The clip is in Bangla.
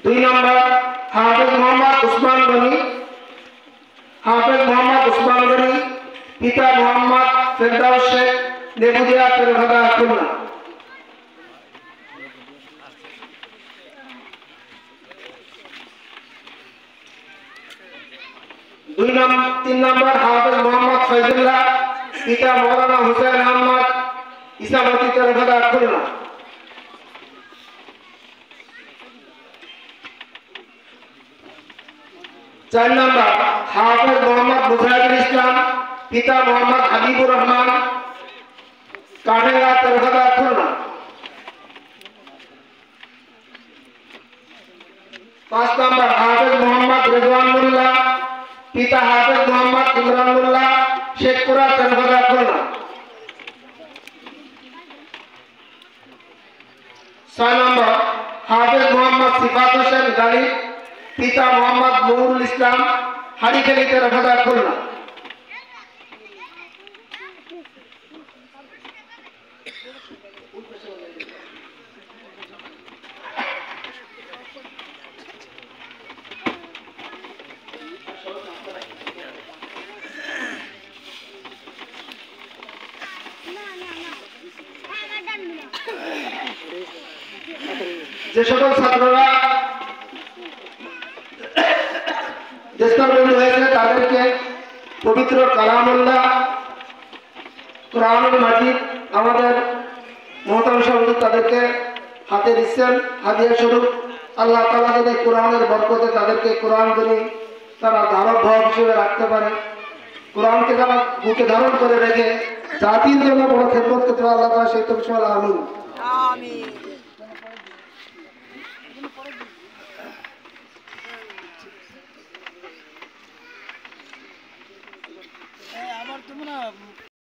2 নম্বর হাফেজ মোহাম্মদ উসমান গনি, হাফেজ মোহাম্মদ উসমান গনি, পিতা মোহাম্মদ ফেরদাউস শেখ, নেবুদিয়া তেরঘাটা খুলনা। 3 নম্বর হাফেজ মোহাম্মদ ফয়জুল্লাহ, পিতা মৌলানা হুসেন আহমদ, ইসামতি তেরঘাটা খুলনা। 4 নম্বর হাফেজ মোহাম্মদ মুজাহিদুল ইসলাম, পিতা মোহাম্মদ হাবিবুর রহমান, কাঠেঙ্গা তেরঘাটা খুলনা। 5 নম্বর হাফেজ মোহাম্মদ রেজওয়ান মোল্লা, পিতা হাফেজ মোহাম্মদ ইমরান মোল্লা, শেখপুরা তেরঘাটা খুলনা। 6 নম্বর হাফেজ মোহাম্মদ সিফাত হোসেন গালিব, পিতা মোহাম্মদ নুরুল ইসলাম, হাড়িখালি তেরঘাটা খুলনা। যে সকল ছাত্ররা দেশবন্ধু হয়েছে তাদেরকে পবিত্র কালামুল্লাহ কোরআনুল মাজিদ আমাদের মহতাম সভাপতি তাদেরকে হাতে দিচ্ছেন হাদিয়া স্বরূপ। আল্লাহ তাআলা যাতে কোরআনের বরকতে তাদেরকে কোরআন করে তারা ধারক ভাব হিসেবে রাখতে পারে, কোরআনকে তারা বুকে ধারণ করে রেখে জাতির জন্য বড় খেদমত করতে পারে। আল্লাহ তাআলা সেই তৌফিক আমিন।